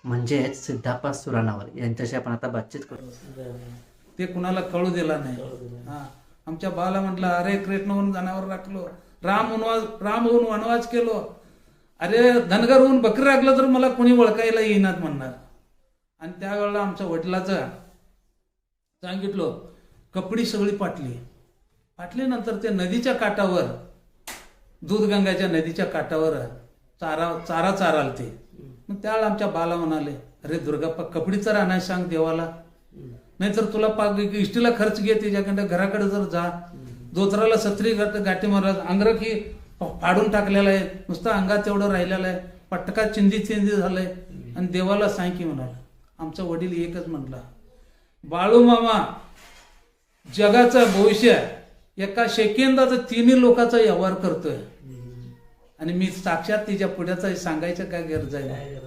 म्हणजेच सिद्धप्पा सुराणावर यांच्याशी आपण आता बातचीत करू. ते कुणाला कळू दिला नाही. हा, आमच्या बाला म्हटलं, अरे कृष्णहून जनावर राखलो, राम होऊन वनवास केलो, अरे धनगर होऊन बकरी राखलं तर मला कोणी ओळखायला येईनात म्हणणार. आणि त्यावेळेला आमच्या वडिलाचं सांगितलं, कपडी सगळी पाटलीनंतर ते नदीच्या काठावर, दूधगंगाच्या नदीच्या काठावर चारा चाराल ते. मग त्यावेळेला आमच्या बाला म्हणाले, अरे दुर्गाप्पा कपडी तर आणायला सांग देवाला, नाहीतर तुला इष्टीला खर्च घे, त्याच्याकडे घराकडे जर जा, दोतराला सत्री गाठी मारला, अंगरखी फाडून टाकलेला आहे, नुसतं अंगात तेवढं राहिलेलं आहे, पटका चिंदी झालंय, आणि देवाला सांग की म्हणाला. आमचा वडील एकच म्हटला, बाळू मामा जगाचं भविष्य एका सेकंदाचा तिन्ही लोकांचा व्यवहार करतोय, आणि मी साक्षात तिच्या पुढ्याचा सांगायचं काय गरज आहे.